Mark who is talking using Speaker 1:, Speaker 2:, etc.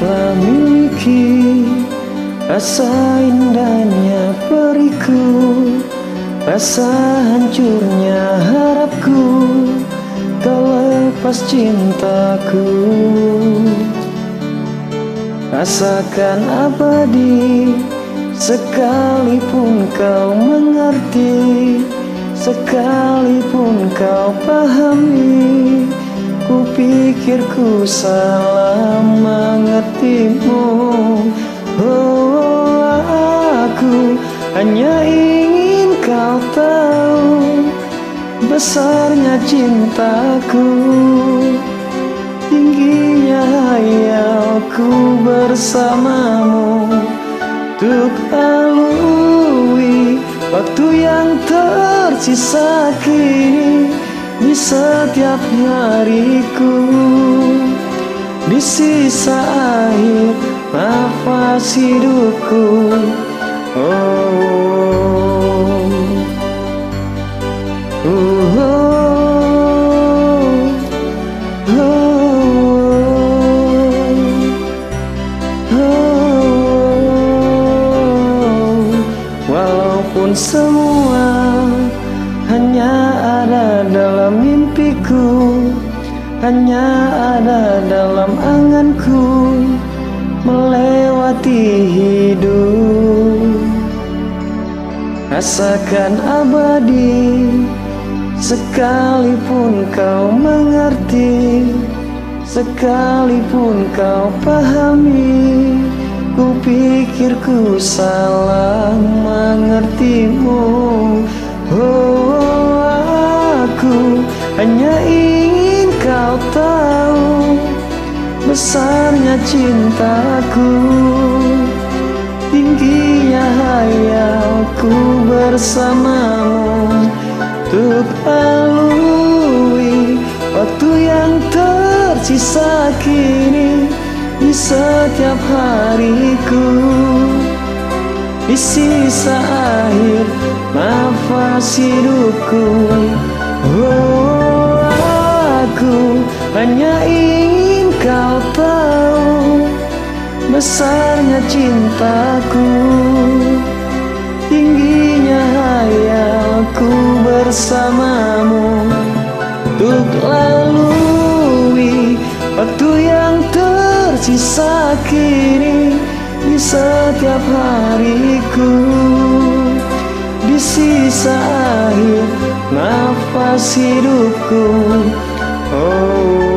Speaker 1: telah miliki rasa indahnya periku, rasa hancurnya harapku, kau lepas cintaku. Rasakan abadi, sekalipun kau mengerti, sekalipun kau pahami. Kupikir ku salah mengertimu. Oh, aku hanya ingin kau tahu besarnya cintaku, tingginya hayalku bersamamu, untuk lalui waktu yang tersisa kini di setiap hariku, di sisa akhir nafas hidupku. Walaupun semua hanya ada dalam mimpiku, hanya ada dalam anganku, melewati hidup. Rasakan abadi, sekalipun kau mengerti, sekalipun kau pahami. Kupikir ku salah mengertimu. Oh, aku hanya ingin kau tahu besarnya cintaku, tingginya hayalku bersamamu, untuk lalui waktu yang tersisa kini di setiap hariku, di sisa akhir nafas hidupku. Oh, aku hanya ingin kau tahu besarnya cintaku, tingginya hayalku bersamamu, untuk lalui waktu yang tersisa kini di setiap hariku, di sisa akhir nafas hidupku. Oh.